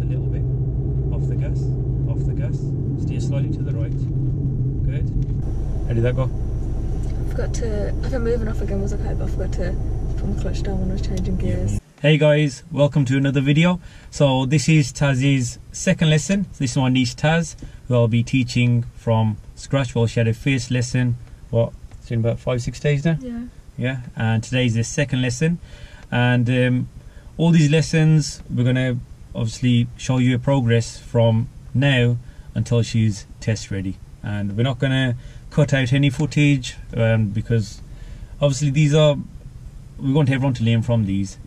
just a little bit. Off the gas, off the gas. Steer slightly to the right. Good. How did that go? I forgot to, I think moving off again was okay, but I forgot to put my clutch down when I was changing gears. Hey guys, welcome to another video. So this is Taz's second lesson. This is my niece Taz, who I'll be teaching from scratch. Well, she had her first lesson, what, it's been about 5-6 days now? Yeah. Yeah, and today's the second lesson. And all these lessons, we're going to obviously show you a progress from now until she's test ready. And we're not going to cut out any footage because obviously these are, we want everyone to learn from these.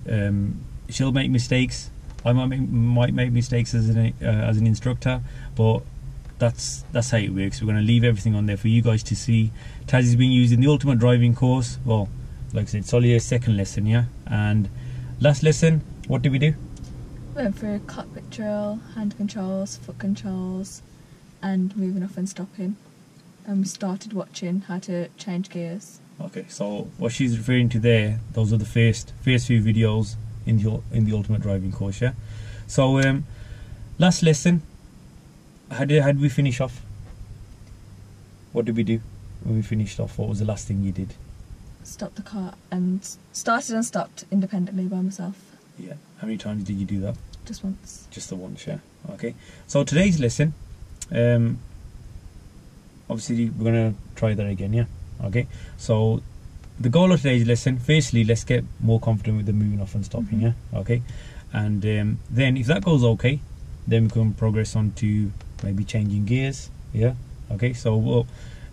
She'll make mistakes. I might make mistakes as an instructor, but that's how it works. We're going to leave everything on there for you guys to see. Taz is being used in the ultimate driving course. Well, like I said, it's only a second lesson, yeah. And last lesson, what did we do? We went through cockpit drill, hand controls, foot controls, and moving off and stopping. And we started watching how to change gears. Okay, so what she's referring to there, those are the first few videos in the ultimate driving course, yeah. So last lesson, how did we finish off? What did we do when we finished off? What was the last thing you did? Stopped the car and started and stopped independently by myself. Yeah. How many times did you do that? Just once. Just the once, yeah. Okay. So today's lesson, obviously we're gonna try that again, yeah. Okay. So the goal of today's lesson, firstly, let's get more confident with the moving off and stopping, yeah. Okay. And then if that goes okay, then we can progress on to maybe changing gears, yeah. Okay. So well,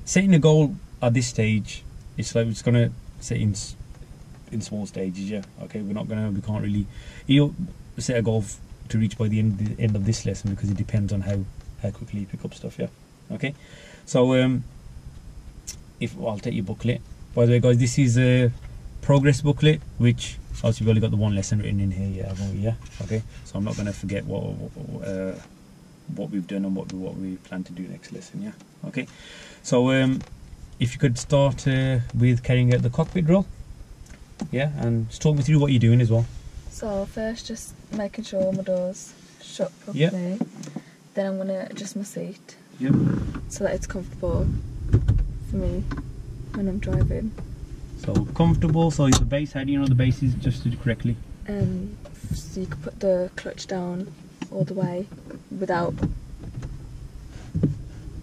setting a goal at this stage, it's like we're just gonna set in small stages, yeah. Okay, we can't really set a goal to reach by the end of this lesson, because it depends on how quickly you pick up stuff, yeah. Okay, so I'll take your booklet. By the way, guys, this is a progress booklet, which obviously we've only got the one lesson written in here, yeah, haven't we? Yeah. Okay, so I'm not going to forget what we've done and what we plan to do next lesson, yeah. Okay, so if you could start with carrying out the cockpit drill, yeah, and just talk me through what you're doing as well. So first, just making sure my door's shut properly. Yep. Then I'm gonna adjust my seat. Yep. So that it's comfortable for me when I'm driving. So comfortable. So the base. How do you know the base is adjusted correctly? So you can put the clutch down all the way without,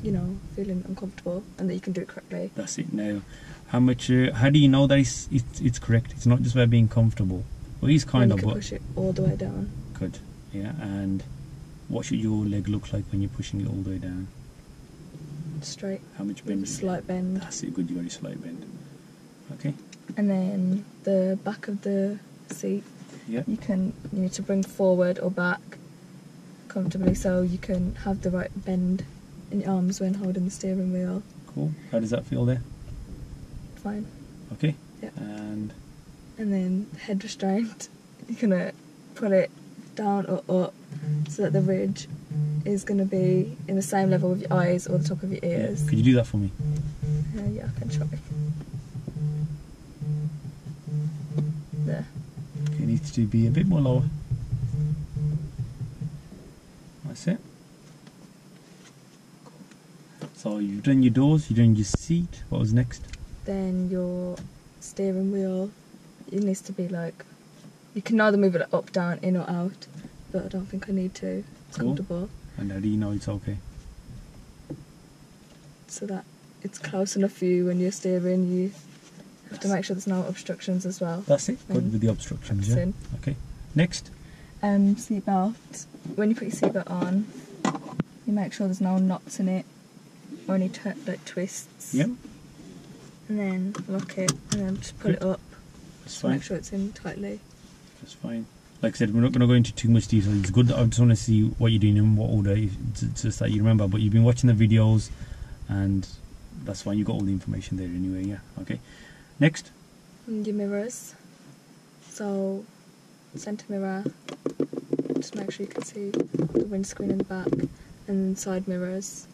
you know, feeling uncomfortable, and that you can do it correctly. That's it. Now, how do you know that it's correct? It's not just about being comfortable. Well, he's kind of. You can push it all the way down. Good. Yeah. And what should your leg look like when you're pushing it all the way down? Straight. How much bend? A slight bend. That's it. Good. You got a slight bend. Okay. And then the back of the seat. Yeah. You need to bring forward or back comfortably, so you can have the right bend in your arms when holding the steering wheel. Cool. How does that feel there? Fine. Okay. Yeah. And then the head restraint, you're gonna put it down or up so that the ridge is gonna be in the same level with your eyes or the top of your ears. Yeah. Could you do that for me? Yeah, I can try. There. Okay, it needs to be a bit more lower. That's it. Cool. So you've done your doors, you've done your seat. What was next? Then your steering wheel, it needs to be like, you can either move it up, down, in or out, but I don't think I need to. It's cool. Comfortable. And how do you know it's okay? So that it's close enough for you when you're steering. You have to make sure there's no obstructions as well. That's it. Good with the obstructions, yeah. Okay. Next. Seatbelt. When you put your seatbelt on, you make sure there's no knots in it or any like twists. Yep. And then lock it, and then just pull it up. That's fine. Make sure it's in tightly. That's fine. Like I said, we're not going to go into too much detail. It's good. I just want to see what you're doing in what order, just that you remember. But you've been watching the videos, and that's fine. You got all the information there anyway. Yeah. Okay. Next. And your mirrors. So, centre mirror. Just make sure you can see the windscreen in the back, and then side mirrors.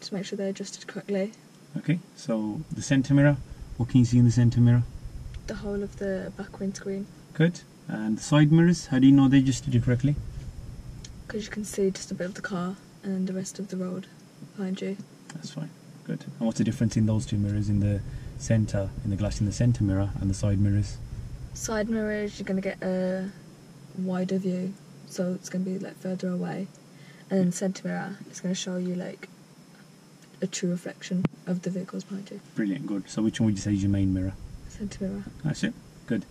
Just make sure they're adjusted correctly. Okay, so the centre mirror, what can you see in the centre mirror? The whole of the back windscreen. Good. And the side mirrors, how do you know they adjusted it correctly? because you can see just a bit of the car and the rest of the road behind you. That's fine. Good. And what's the difference in those two mirrors, in the centre, in the glass in the centre mirror and the side mirrors? Side mirrors, you're going to get a wider view, so it's going to be like further away, and then centre mirror, it's going to show you like a true reflection of the vehicles behind you. Brilliant. Good. So which one would you say is your main mirror? Centre mirror. That's it. Good.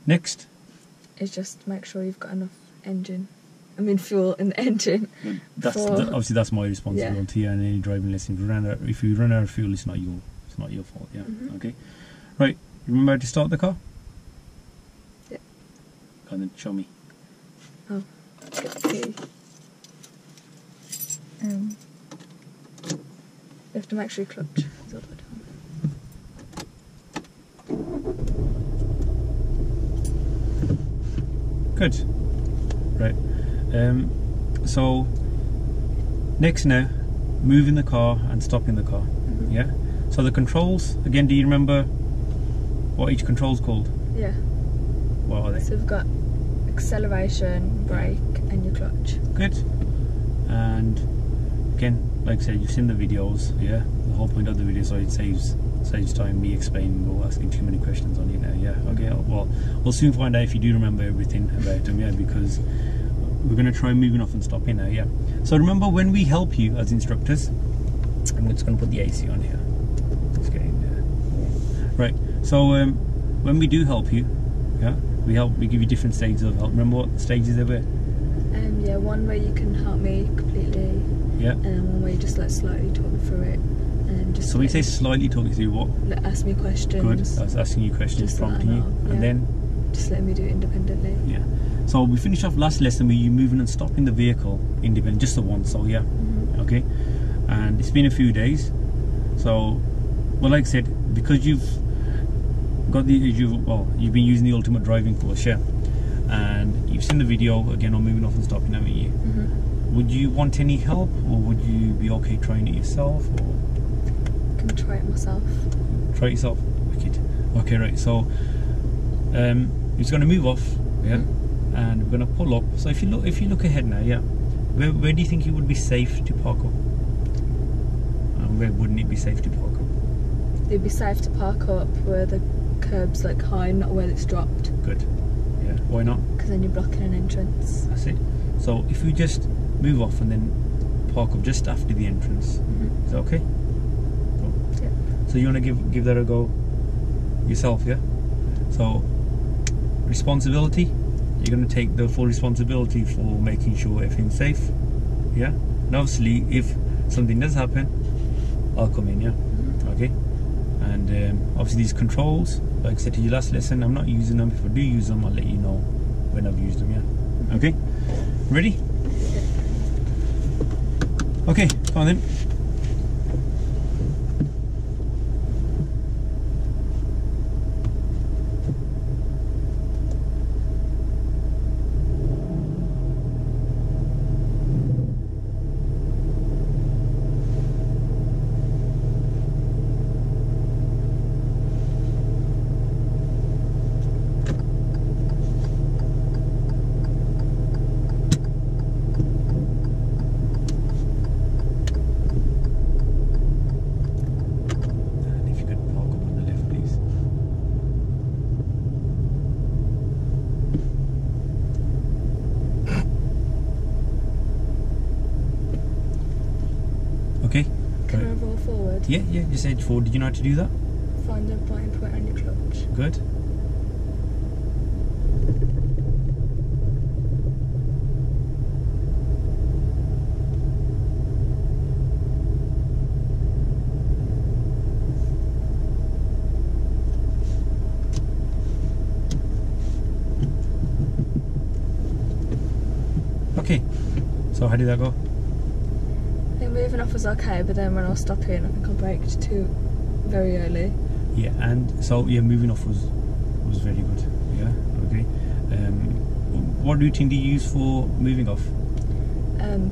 Next. Is just make sure you've got enough fuel in the engine. Good. Obviously that's my responsibility, and any driving lesson. If you run out of fuel, it's not your fault. Yeah. Okay. Right. Remember how to start the car? Yep. Go on then, show me. Oh, get the key. You have to make sure you clutch all the time. Good. Right. So next now, moving the car and stopping the car. Yeah. So the controls again. Do you remember what each control's called? Yeah. What are they? So we've got acceleration, brake, and your clutch. Good. And again, like I said, you've seen the videos. Yeah. The whole point of the video, so it saves time me explaining or asking too many questions on you now. Yeah. Okay. Well, we'll soon find out if you do remember everything about them. Yeah, because we're going to try moving off and stopping now. Yeah. So remember, when we help you as instructors, I'm just going to put the AC on here. It's getting right. So when we do help you, yeah, we give you different stages of help. Remember what stages they were? Yeah, one where you can help me completely. Yeah. And then one where you just like slightly talk me through it. And just so we say slightly talk you through what? Ask me questions. Good. I was asking you questions, just prompting you, and then just letting me do it independently. Yeah. So we finished off last lesson with you moving and stopping the vehicle independently, just the once. So yeah. Okay. And it's been a few days. So, well, like I said, because you've been using the ultimate driving course, yeah, and you've seen the video again on moving off and stopping, haven't you? Would you want any help, or would you be okay trying it yourself, or? I can try it myself. Try it yourself. Wicked. Okay, right. So, you're just going to move off, yeah, and we're going to pull up. So if you look ahead now, yeah, where do you think it would be safe to park up? And where wouldn't it be safe to park up? It'd be safe to park up where the curb's like high, not where it's dropped. Good. Yeah. Why not? Because then you're blocking an entrance. That's it. So if we just move off and then park up just after the entrance, is that okay? Cool. Yeah. So you want to give that a go yourself, yeah? So responsibility, you're going to take the full responsibility for making sure everything's safe, yeah? And obviously if something does happen, I'll come in, yeah? Okay? And obviously these controls, like I said to you last lesson, I'm not using them. If I do use them, I'll let you know when I've used them, yeah? Okay? Ready? Okay, come on then. Okay. Can I roll forward? Yeah, just edge forward. Did you know how to do that? Find the button point on your clutch. Good. Okay. So how did that go? Moving off was okay, but then when I was stopping, I think I braked too very early. Yeah, and so yeah, moving off was very good. Yeah, okay. What routine do you use for moving off?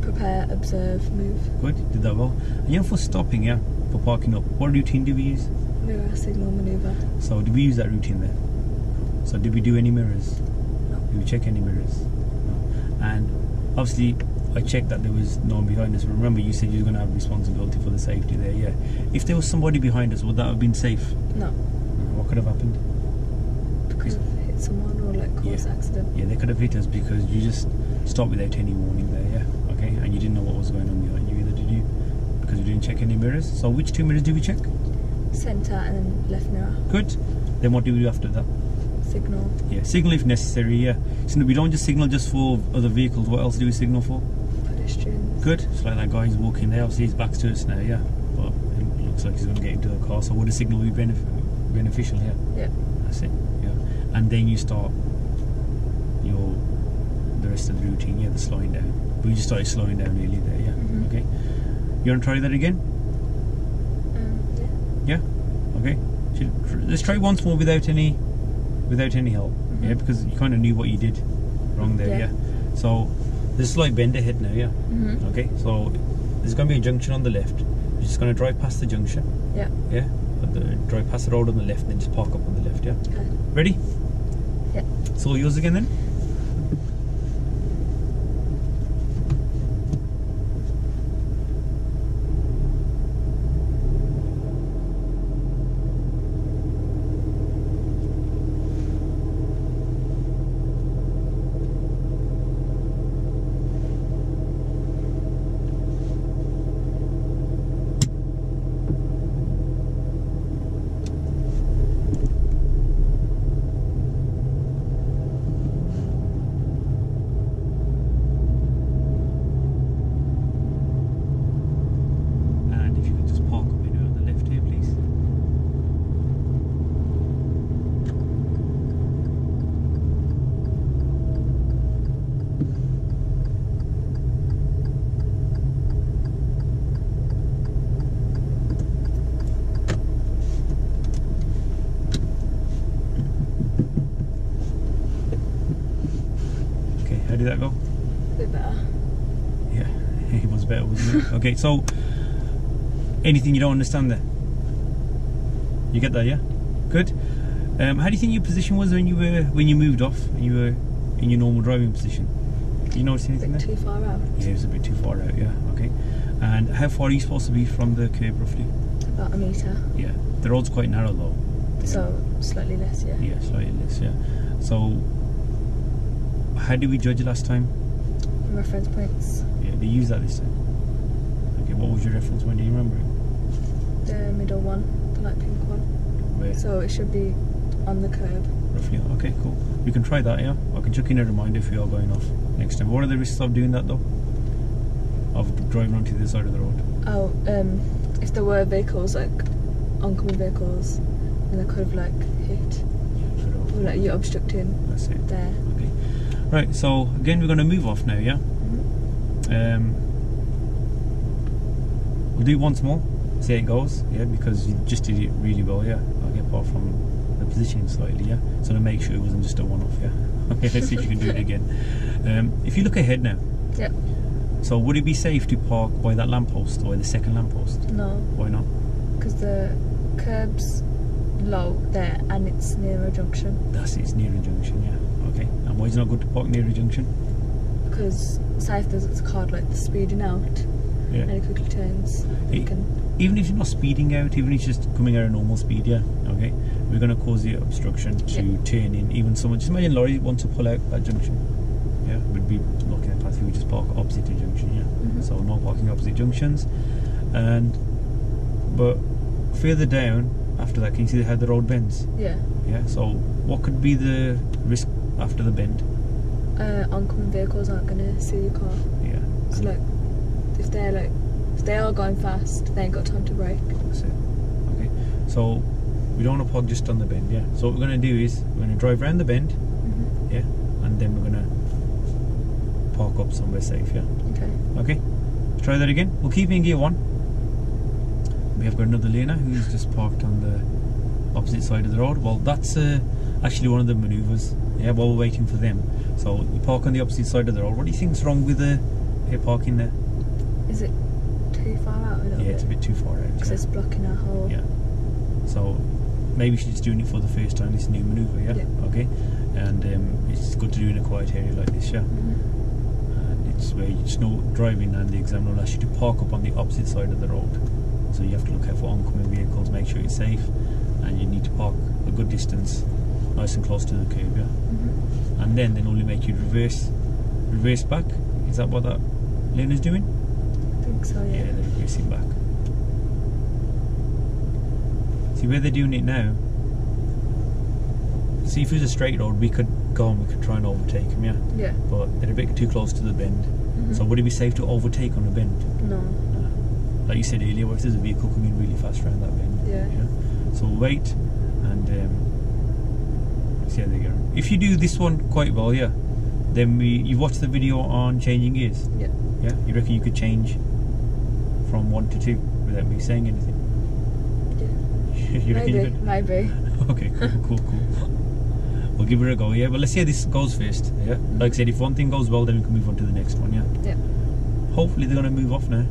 Prepare, observe, move. Good, did that well. And you know, for stopping, yeah, for parking up, what routine do we use? Mirror, signal, manoeuvre. So did we use that routine there? So did we do any mirrors? No. Did we check any mirrors? No. And obviously I checked that there was no one behind us. Remember, you said you were going to have responsibility for the safety there, yeah. If there was somebody behind us, would that have been safe? No. What could have happened? Could have hit someone or like caused an accident. Yeah, they could have hit us because you just stopped without any warning there, yeah. Okay, and you didn't know what was going on behind you either, did you? Because we didn't check any mirrors. So which 2 mirrors did we check? Centre and then left mirror. Good. Then what do we do after that? Signal. Yeah, signal if necessary, yeah. So we don't just signal just for other vehicles. What else do we signal for? Pedestrians. Good. It's like that guy who's walking there. Obviously his back's to us now, yeah. But it looks like he's going to get into the car. So would a signal be beneficial here? Yeah. That's it, yeah. And then you start the rest of the routine, yeah, the slowing down. But you just started slowing down really there, yeah. Okay. You want to try that again? Yeah. Yeah? Okay. Let's try once more without any help. Yeah, because you kind of knew what you did wrong there, yeah. So there's a slight bend ahead now, yeah. Okay, so there's going to be a junction on the left. You're just going to drive past the junction. Yeah. Yeah. Drive past the road on the left, and then just park up on the left, yeah. Okay. Ready? Yeah. It's all yours again then. How did that go? A bit better. Yeah, it was better, wasn't it? Okay, so anything you don't understand there? You get that, yeah? Good. How do you think your position was when you moved off and you were in your normal driving position? Did you notice anything there? A bit too far out. Yeah, it was a bit too far out, yeah. Okay. And how far are you supposed to be from the curb roughly? About a metre. Yeah. The road's quite narrow though. So slightly less, yeah. Yeah, slightly less, yeah. So how did we judge last time? Reference points. Yeah, they use that this time. Okay, what was your reference point? Do you remember it? The middle one, the light pink one. Where? So it should be on the curb. Roughly, okay, cool. We can try that, yeah? I can chuck in a reminder if we are going off next time. What are the risks of doing that though? Of driving onto the other side of the road? Oh, if there were vehicles, like oncoming vehicles, and they could have like hit. Yeah, could have. Or like you're obstructing. That's it. There. Okay. Right, so again we're going to move off now, yeah? We'll do it once more, see how it goes, yeah, because you just did it really well, yeah. Okay, apart from the positioning slightly, yeah. So to make sure it wasn't just a one-off, yeah. Okay, let's see if you can do it again. If you look ahead now, Yeah. so would it be safe to park by that lamppost or the second lamppost? No. Why not? Because the curb's low there and it's near a junction. That's it, it's near a junction, yeah. Okay, and why is it not good to park near a junction? Because say if there's a car like speeding out Yeah. and it quickly turns, you can. Even if you're not speeding out, even if you're just coming at a normal speed, yeah, okay, we're going to cause the obstruction to turn in. Even someone, just imagine lorry wants to pull out that junction, yeah, we'd be blocking the path. We would just park opposite the junction, yeah. So no parking opposite junctions. But further down after that, can you see how the road bends? Yeah. Yeah. So what could be the risk after the bend? Oncoming vehicles aren't going to see your car. Yeah. So like, if they are going fast, they ain't got time to brake. That's it. Okay. So we don't want to park just on the bend, yeah. So what we're going to do is we're going to drive around the bend, yeah, and then we're going to park up somewhere safe, yeah. Okay. Okay. Try that again. We'll keep in gear 1. We have got another laner who's just parked on the opposite side of the road. Well, that's actually one of the manoeuvres, yeah, while we're waiting for them. So you park on the opposite side of the road. What do you think's wrong with the parking there? Is it too far out a little bit? Yeah, it's a bit too far out. Because it's blocking our whole... Yeah. So maybe she's just doing it for the first time. It's a new manoeuvre, yeah? Okay. And it's good to do in a quiet area like this, yeah? And it's where you just know driving, and the examiner will ask you to park up on the opposite side of the road. So you have to look out for oncoming vehicles, make sure you're safe, and you need to park a good distance, nice and close to the curb, yeah? And then they normally make you reverse back. Is that what that lane is doing? I think so, yeah. Yeah, they're reversing back. See where they're doing it now? See, if it was a straight road, we could go and we could try and overtake them, yeah? Yeah. But they're a bit too close to the bend. So would it be safe to overtake on a bend? No. Like you said earlier, what if there's a vehicle coming really fast around that bend? Yeah. So we'll wait and see how they go. If you do this one quite well, yeah, then you watch the video on changing gears. Yeah. Yeah. You reckon you could change from 1 to 2 without me saying anything? Yeah. You reckon you could? Maybe. Okay. Cool. We'll give it a go. Yeah. But let's see how this goes first. Yeah. Like I said, if one thing goes well, then we can move on to the next one. Yeah. Yeah. Hopefully they're gonna move off now.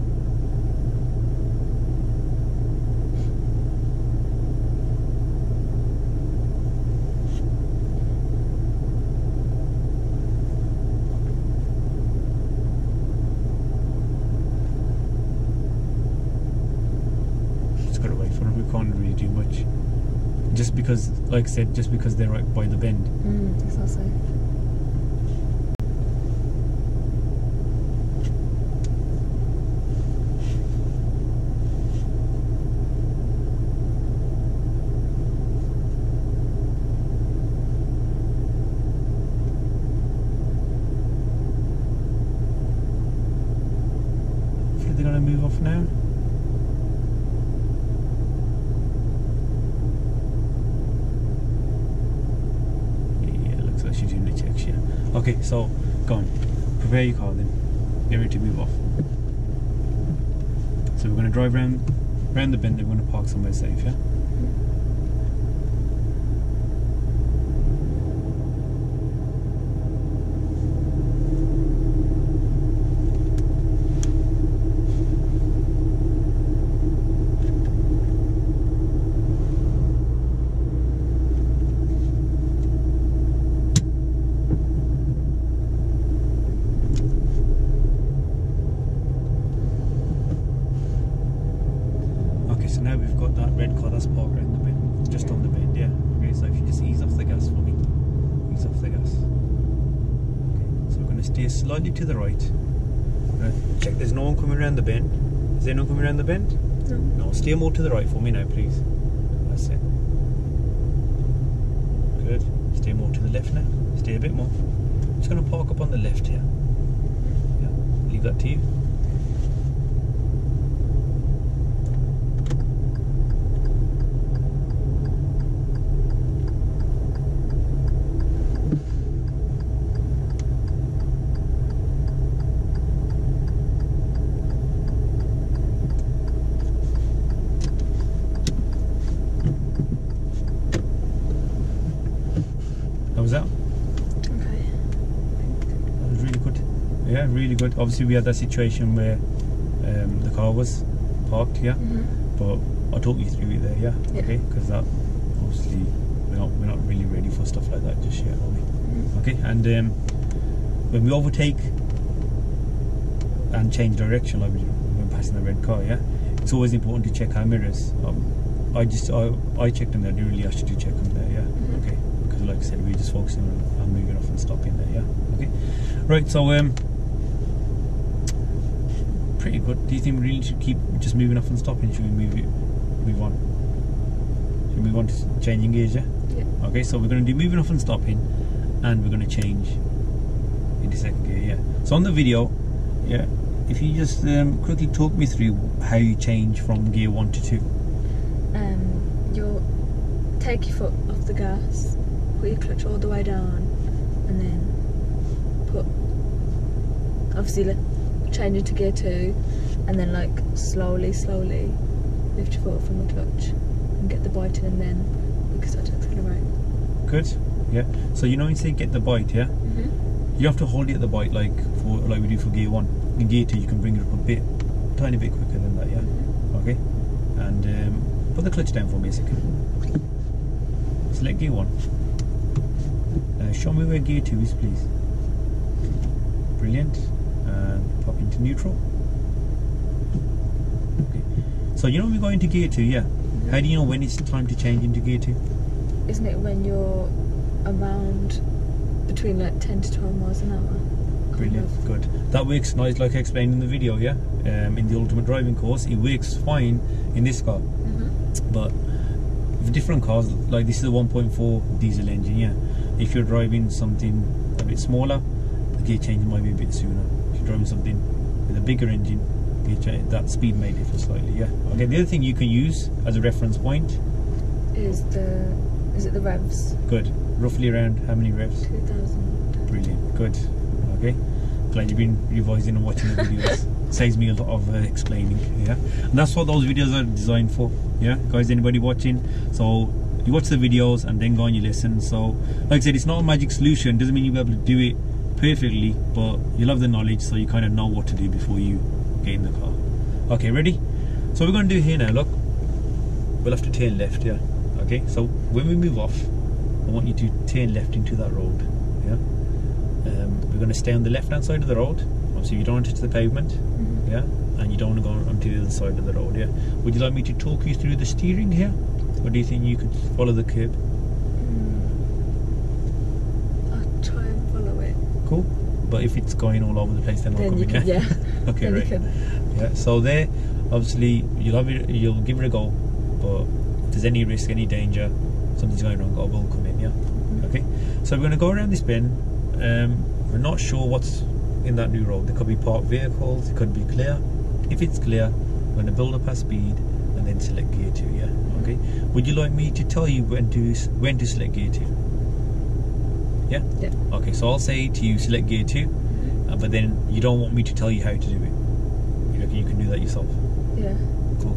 We can't really do much, just because, like I said, just because they're right by the bend. It's not safe. Hopefully they're gonna move off now. She's doing the checks, yeah. Okay, so go on, prepare your car then, get ready to move off. So we're going to drive around the bend, and we're going to park somewhere safe, yeah? So now we've got that red car that's parked around the bend, just on the bend, yeah. Okay, so if you just ease off the gas for me, ease off the gas. Okay, so we're going to steer slightly to the right. Check there's no one coming around the bend. Is there no one coming around the bend? No. Steer more to the right for me now, please. That's it. Good. Steer more to the left now. Steer a bit more. Just going to park up on the left here. Yeah. Leave that to you. How was that? Okay. That was really good. Yeah, really good. Obviously, we had that situation where the car was parked, yeah. But I'll talk you through it there, yeah. Okay, because that obviously we're not really ready for stuff like that just yet, are we? Okay, and when we overtake and change direction, like when passing the red car, yeah, it's always important to check our mirrors. I checked them there. I didn't really ask you to check them there, yeah. Okay. Like I said, we're just focusing on moving off and stopping there, yeah? Okay. Right, so pretty good. Do you think we really should keep just moving off and stopping? Should we move on? Should we move on to changing gears, yeah? Yeah. Okay, so we're going to do moving off and stopping, and we're going to change into second gear, yeah? So on the video, yeah, if you just quickly talk me through how you change from gear 1 to 2. You'll take your foot off the gas, put your clutch all the way down, and then obviously change it to gear 2, and then like slowly lift your foot from the clutch and get the bite in, and then you can start to accelerate. Good, yeah. So you know when you say get the bite, yeah? You have to hold it at the bite like we do for gear 1. In gear 2 you can bring it up a tiny bit quicker than that, yeah? Okay? And put the clutch down for me a second. Select gear 1. Show me where gear 2 is, please. Brilliant. And into neutral. Okay. So you know when we go into gear 2, yeah? How do you know when it's time to change into gear 2? Isn't it when you're around between like 10 to 12 miles an hour? Brilliant, good. That works nice, like I explained in the video, yeah? In the ultimate driving course, it works fine in this car. But with different cars, like this is a 1.4 diesel engine, yeah? If you're driving something a bit smaller, the gear change might be a bit sooner. If you're driving something with a bigger engine, gear change, that speed may differ slightly, yeah? Okay, the other thing you can use as a reference point is it the revs? Good. Roughly around how many revs? 2,000. Brilliant, good. Okay, glad you've been revising and watching the videos. Saves me a lot of explaining, yeah? And that's what those videos are designed for, yeah? Guys, anybody watching, so you watch the videos and then go and you listen. So, like I said, it's not a magic solution, doesn't mean you'll be able to do it perfectly, but you'll have the knowledge so you kind of know what to do before you get in the car. Okay, ready? So what we're going to do here now, look, we'll have to turn left, yeah? Okay, so when we move off, I want you to turn left into that road, yeah? We're going to stay on the left hand side of the road, obviously you don't want to touch the pavement, yeah? And you don't want to go onto the other side of the road, yeah? Would you like me to talk you through the steering here? Or do you think you could follow the curb? I'll try and follow it. Cool. But if it's going all over the place, then I'll come in, yeah? Okay, right. Yeah, so there, obviously, you'll give it a go, but if there's any risk, any danger, something's going wrong, I will come in, yeah? Okay, so we're going to go around this bend. We're not sure what's in that new road. There could be parked vehicles, it could be clear. If it's clear, we're going to build up our speed and then select gear 2, yeah? Okay, would you like me to tell you when to select gear 2? Yeah? Yeah. Okay, so I'll say to you select gear 2, but then you don't want me to tell you how to do it. You reckon you can do that yourself? Yeah. Cool.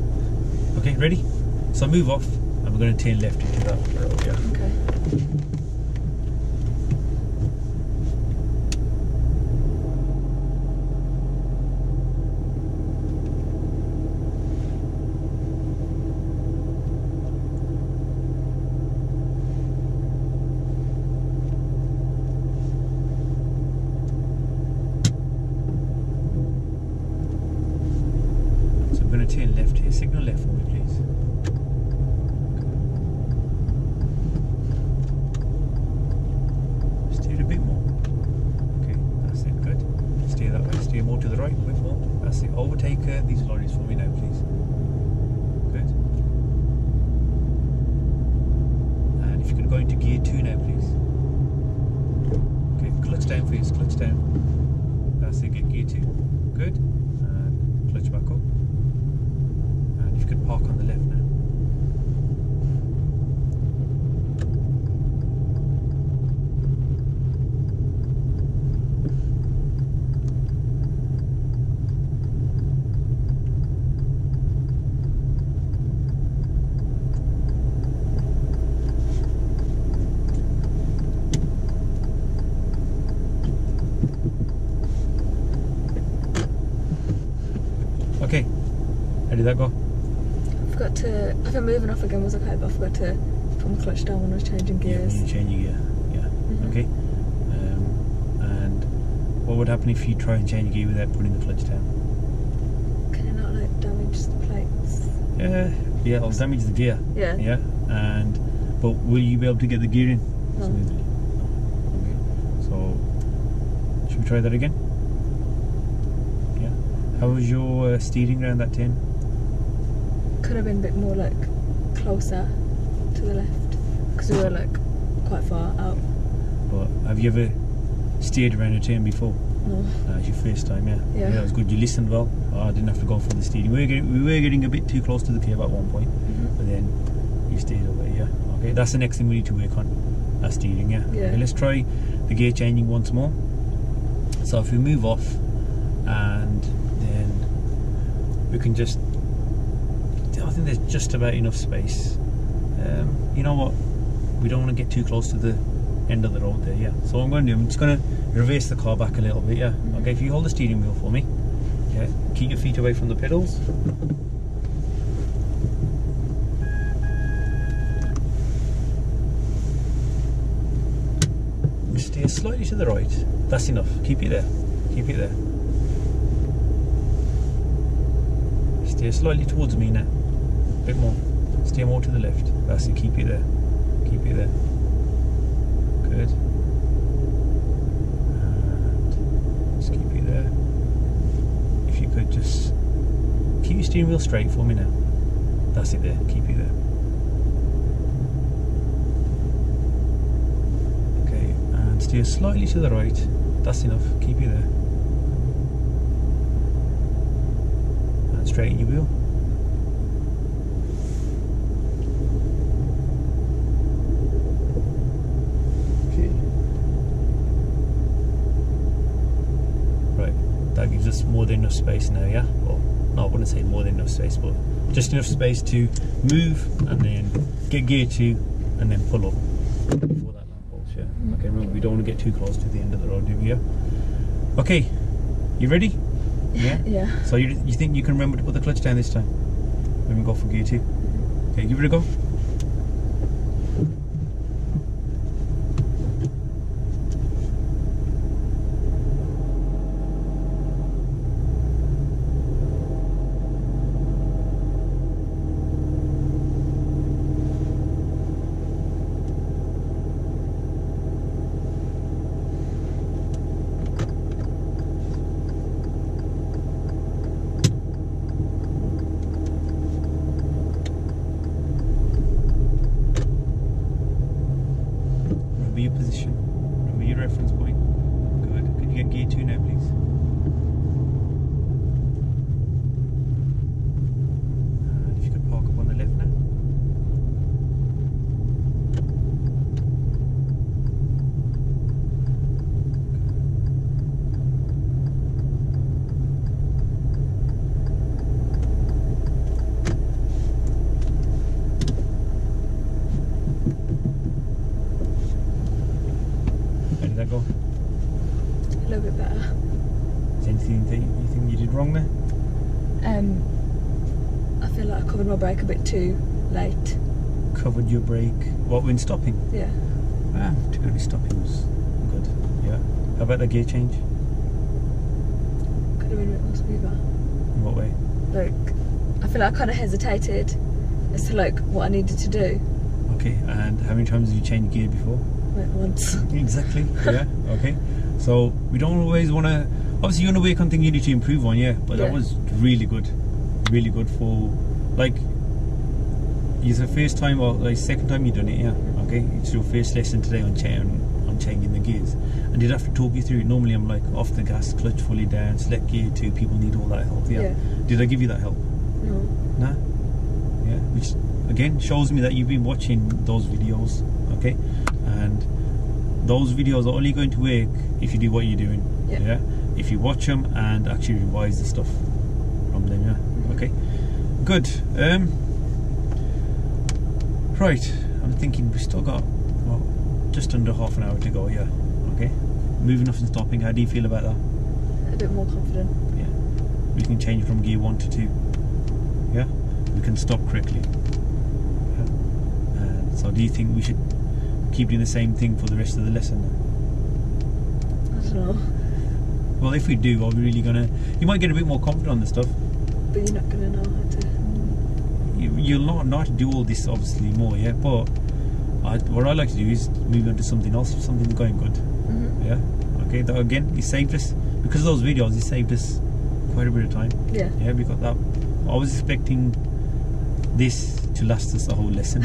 Okay, ready? So move off and we're going to turn left into that road, yeah? Okay. Turn left here. Signal left for me, please. Steer a bit more. Okay, that's it. Good. Steer that way. Steer more to the right. A bit more. That's it. Overtake these lorries for me now, please. Good. And if you could go into gear 2 now, please. Okay, clutch down, please. Clutch down. That's it. Get gear 2. Good. And clutch back up. You could park on the left now. Okay, how did that go? I think moving off again was okay, but I forgot to put my clutch down when I was changing gears. Yeah, when you change your gear, yeah. Okay. And what would happen if you try and change gear without putting the clutch down? Can it not like damage the plates? Yeah, it'll damage the gear. Yeah. Yeah. But will you be able to get the gear in smoothly? Okay. So should we try that again? Yeah. How was your steering around that turn? Could have been a bit more like closer to the left because we were like quite far out. But have you ever steered around a turn before? No. It's your first time, yeah? Yeah. That was good. You listened well. I didn't have to go for the steering. We were getting a bit too close to the curb at one point, but then you stayed away, yeah? Okay, that's the next thing we need to work on, our steering, yeah? Yeah. Okay, let's try the gear changing once more. So if we move off and then we can just, I think there's just about enough space. You know what? We don't want to get too close to the end of the road there, yeah. So what I'm going to do, I'm just going to reverse the car back a little bit, yeah. Okay, if you hold the steering wheel for me, okay, keep your feet away from the pedals. Steer slightly to the right. That's enough. Keep it there. Keep it there. Steer slightly towards me now. A bit more. Steer more to the left. That's it. Keep it there. Keep it there. Good. And just keep it there. If you could just keep your steering wheel straight for me now. That's it there. Keep it there. Okay. And steer slightly to the right. That's enough. Keep it there. And straighten your wheel. That gives us more than enough space now, yeah? Well, no, I wouldn't say more than enough space, but just enough space to move and then get gear 2 and then pull up before that lamp post, yeah? Okay, remember, we don't want to get too close to the end of the road, do we, yeah? Okay, you ready? Yeah? Yeah. So you think you can remember to put the clutch down this time? When we go for gear 2? Okay, give it a go. Your position, remember your reference point. Good. Could you get gear 2 now, please? And if you could park up on the left now. Go. A little bit better. Is there anything that you think you did wrong there? I feel like I covered my brake a bit too late. Covered your brake? What, when stopping? Yeah. To be stopping was good. Yeah. How about the gear change? Could have been a bit more smoother. In what way? Like, I feel like I kind of hesitated as to like what I needed to do. Okay, and how many times have you changed gear before? Like once. Exactly, yeah, okay. So we don't always want to, obviously you want to work on things you need to improve on, yeah, but that was really good for, like, it's the first time or like second time you've done it, yeah, okay. It's your first lesson today on changing the gears. And did I have to talk you through it? Normally I'm like off the gas, clutch fully down, select gear 2, people need all that help, yeah. Did I give you that help? No. Nah? Yeah, which again shows me that you've been watching those videos, okay? And those videos are only going to work if you do what you're doing. Yeah. If you watch them and actually revise the stuff from them. Yeah. Okay. Good. Right. I'm thinking we've still got just under half an hour to go. Yeah. Okay. Moving off and stopping. How do you feel about that? A bit more confident. Yeah. We can change from gear 1 to 2. Yeah. We can stop correctly. Yeah. So do you think we should keep doing the same thing for the rest of the lesson? I don't know. Well, if we do, are we really gonna? You might get a bit more confident on the stuff. But you're not gonna know how to. You'll not know how to do all this, obviously, more, yeah. But what I like to do is move on to something else, something that's going good. Yeah. Okay. That again, it saved us because of those videos. It saved us quite a bit of time. Yeah. Yeah. We got that. I was expecting this to last us a whole lesson.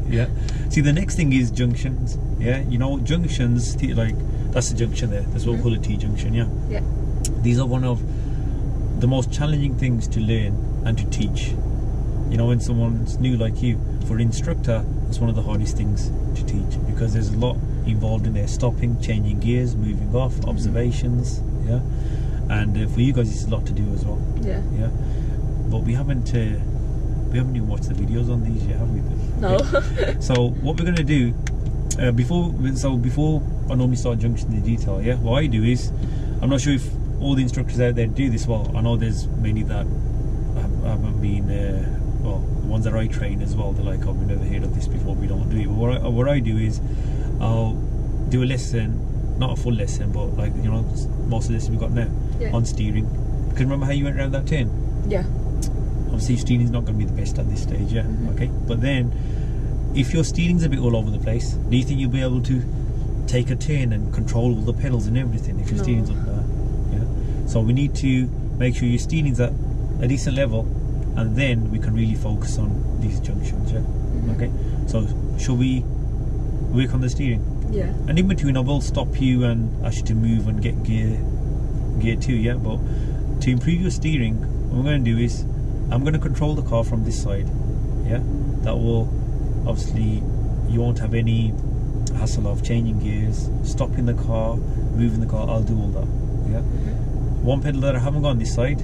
Yeah. See, the next thing is junctions. Yeah. You know, junctions, like, that's the junction there. That's what we call a T-junction, yeah? Yeah. These are one of the most challenging things to learn and to teach. You know, when someone's new like you, for an instructor, it's one of the hardest things to teach because there's a lot involved in there. Stopping, changing gears, moving off, observations, yeah? And for you guys, it's a lot to do as well. Yeah. Yeah. But we haven't even watched the videos on these yet, have we? No. Okay. So what we're going to do, before I normally start junctions in detail, yeah, what I do is, I'm not sure if all the instructors out there do this well. I know there's many that haven't been, well, the ones that I train as well, they're like, oh, we've never heard of this before, we don't do it. But what I do is, I'll do a lesson, not a full lesson, but like, you know, most of the lessons we've got now, on steering. Because remember how you went around that turn? Yeah. obviously your steering's not going to be the best at this stage, yeah. Okay, but then if your steering's a bit all over the place, do you think you'll be able to take a turn and control all the pedals and everything if your steering's up there? Yeah. So we need to make sure your steering's at a decent level, and then we can really focus on these junctions, yeah. Okay, so shall we work on the steering? Yeah. And in between I will stop you and ask you to move and get gear 2, yeah. But to improve your steering, what I'm going to do is I'm going to control the car from this side, yeah. That will, obviously you won't have any hassle of changing gears, stopping the car, moving the car. I'll do all that, yeah. One pedal that I haven't got on this side,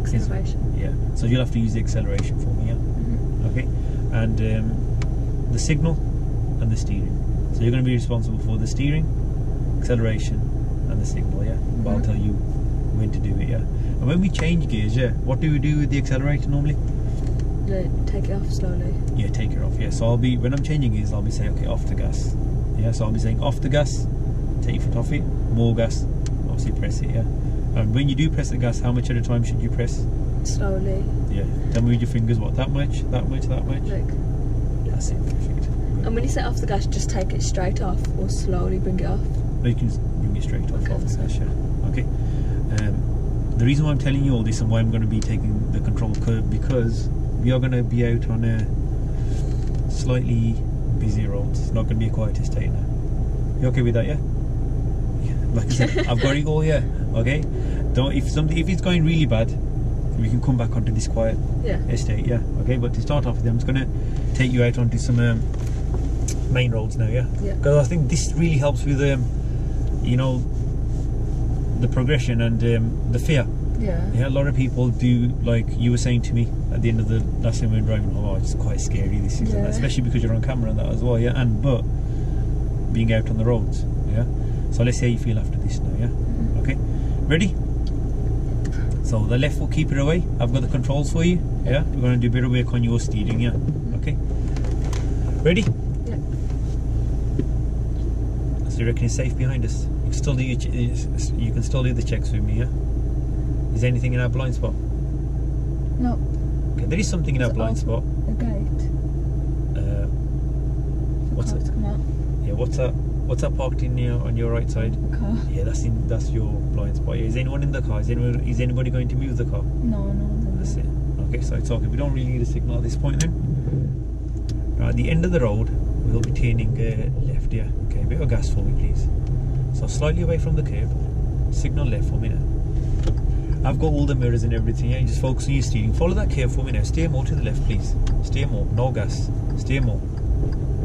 acceleration. Yeah, so you'll have to use the acceleration for me, yeah. Okay, and the signal and the steering. So you're going to be responsible for the steering, acceleration and the signal, yeah. But I'll tell you when to do it, yeah. And when we change gears, yeah, what do we do with the accelerator normally? Take it off slowly. Yeah, take it off, yeah. So I'll be, when I'm changing gears, I'll be saying, okay, off the gas. Yeah, so I'll be saying off the gas, take your foot off it, more gas, obviously press it, yeah. And when you do press the gas, how much at a time should you press? Slowly. Yeah, tell me with your fingers, what, that much, that much, that much? Like. That's it, perfect. Good. And when you set off the gas, just take it straight off or slowly bring it off? No, you can bring it straight off, Okay, off the gas, yeah. Okay. The reason why I'm telling you all this and why I'm going to be taking the control curve, because we are going to be out on a slightly busy road. It's not going to be a quiet estate now. You okay with that, yeah? Like I said, I've got it all here. Okay. Don't if it's going really bad, we can come back onto this quiet estate. Yeah. Okay. But to start off with, I'm just gonna take you out onto some main roads now. Yeah. Yeah. Because I think this really helps with you know, the progression and the fear. Yeah. Yeah. A lot of people do, like you were saying to me at the end of the last time we were driving. Oh, it's quite scary. This is that, especially because you're on camera and that as well. Yeah. And but being out on the roads. Yeah. So let's see how you feel after this now, yeah? Okay, ready? So the left will keep it away. I've got the controls for you, yeah? We're going to do a bit of work on your steering, yeah? Okay, ready? Yeah. So you reckon it's safe behind us? You can still do you can still do the checks with me, yeah? Is there anything in our blind spot? No. Okay, there is something in our blind spot. A gate. What's it? Come out. Yeah, what's that? What's that parked in on your right side? A car. Yeah, that's your blind spot. Yeah, is anyone in the car? Is anybody going to move the car? No. That's it. Okay, so it's okay. We don't really need a signal at this point then. Right, at the end of the road, we'll be turning left. Yeah. Okay, a bit of gas for me, please. So slightly away from the curb. Signal left for me now. I've got all the mirrors and everything. Yeah, you just focus on your steering. Follow that curve for me now. Steer more to the left, please. Steer more. No gas. Steer more.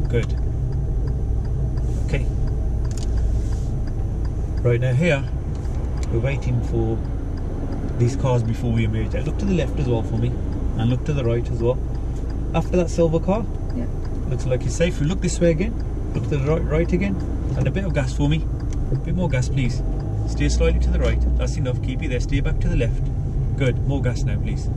Good. Okay. Right now here, we're waiting for these cars before we emerge. Look to the left as well for me, and look to the right as well. After that silver car, yeah, looks like it's safe. We look this way again. Look to the right again, and a bit of gas for me. A bit more gas, please. Steer slightly to the right. That's enough. Keep it there. Steer back to the left. Good. More gas now, please.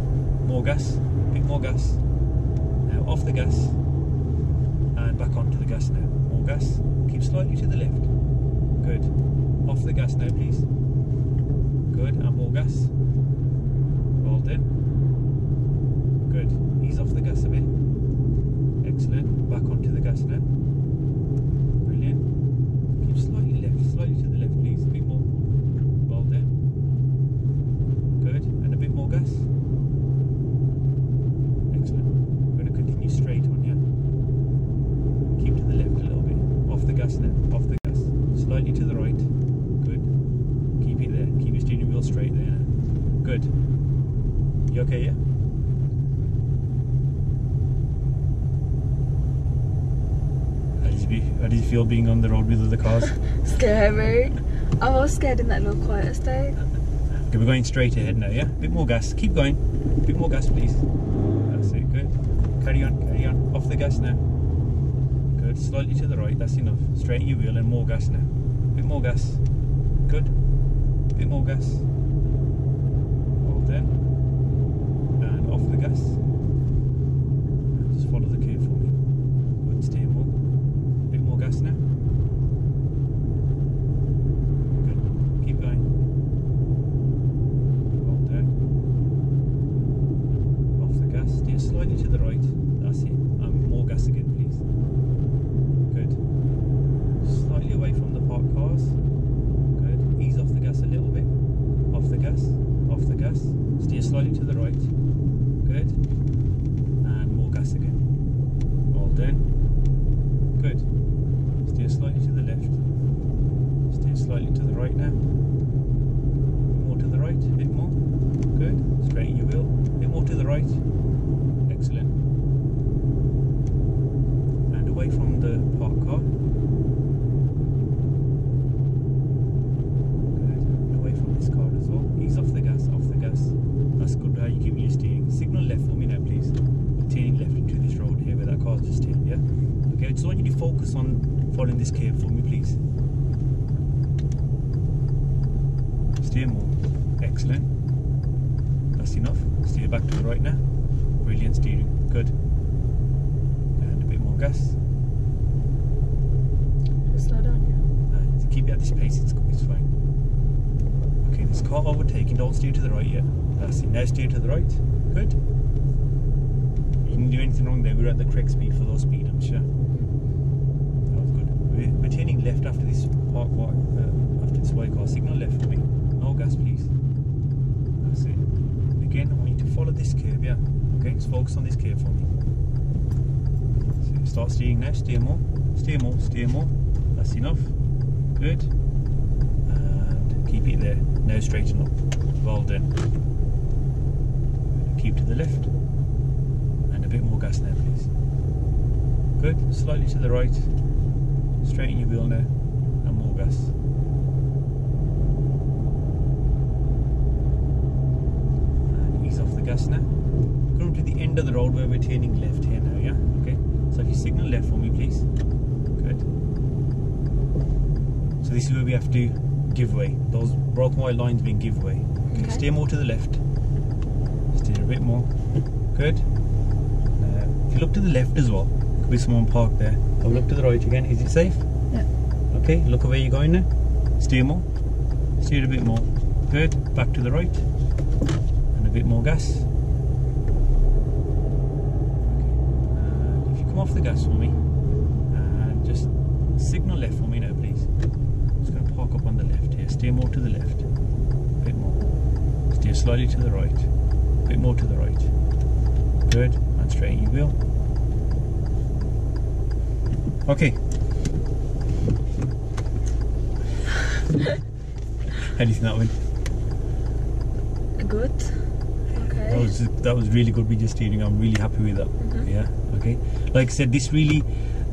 More gas. A bit more gas. Now off the gas, and back onto the gas now. More gas. Keep slightly to the left. Good. Off the gas now, please. Good. And more gas. Well done. Good. Ease off the gas a bit. Excellent. Back onto the gas now. Brilliant. Keep slightly left. Slightly to the left, please. A bit more. Well done. Good. And a bit more gas. Excellent. We're going to continue straight on, yeah? Keep to the left a little bit. Off the gas now. Off the gas. Slightly to the right. Good. Keep it there. Keep your steering wheel straight there now. Good. You okay, yeah? How did you feel being on the road with other cars? Scary. I was scared in that little quiet estate. Okay, we're going straight ahead now, yeah? Bit more gas. Keep going. Bit more gas, please. That's it. Good. Carry on. Carry on. Off the gas now. Good. Slightly to the right. That's enough. Straighten your wheel and more gas now. Bit more gas. Good. Bit more gas. Hold there. And off the gas. And just follow the curve for me. Good. Steer more. Bit more gas now. Good. Keep going. Hold down. gas, off the gas, steer slightly to the right, good, and more gas again, all done, good, steer slightly to the left, steer slightly to the right now, more to the right, a bit more, good, straighten your wheel, a bit more to the right, excellent, and away from the parked car. Off the gas, that's good. How you give me your steering. Signal left for me now, please. We're turning left into this road here where that car's just turned, yeah? Okay, I just want you to focus on following this curve for me, please. Steer more. Excellent. That's enough. Steer back to the right now. Brilliant steering. Good. And a bit more gas. Just slow down, yeah. Keep it at this pace, it's fine. Okay, this car overtaking, don't steer to the right yet. That's it, now steer to the right. Good. You didn't do anything wrong there, we're at the correct speed for those speed humps, yeah? That was good. We're turning left after this after this white car. Signal left for me. No gas, please. That's it. Again, I want you to follow this curve, yeah? Okay, just focus on this curve for me. So start steering now, steer more. Steer more, steer more. That's enough. Good. Keep it there. Now straighten up. Well done. Keep to the left. And a bit more gas now, please. Good. Slightly to the right. Straighten your wheel now. And more gas. And ease off the gas now. Come to the end of the road where we're turning left here now, yeah? Okay. So if you signal left for me, please. Good. So this is where we have to give way. Those broken white lines being give way. Okay. Steer more to the left. Steer a bit more. Good. If you look to the left as well, could be someone parked there. Have a look to the right again. Is it safe? Yeah. Okay, look at where you're going now. Steer more. Steer a bit more. Good. Back to the right. And a bit more gas. Okay. If you come off the gas for me, and just signal left for me now, please. Park up on the left here, steer more to the left, a bit more, steer slightly to the right, a bit more to the right, good, and straighten your wheel. Okay. How do you think that went? Good. Okay. That was really good with your steering. I'm really happy with that. Yeah, okay. Like I said, this really,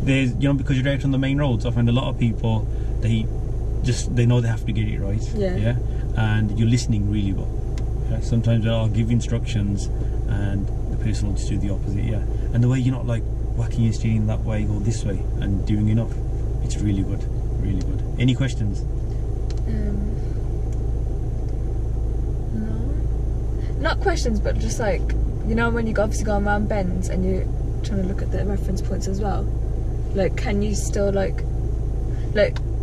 there's, you know, because you're out on the main roads, I find a lot of people, they know they have to get it right, yeah, and you're listening really well. Yeah? Sometimes I'll give instructions and the person will just do the opposite, yeah. And the way you're not like whacking your steering that way or this way and doing enough, it's really good, really good. Any questions? No, not questions, but just like, you know, when you obviously go around bends and you're trying to look at the reference points as well. Like, can you still like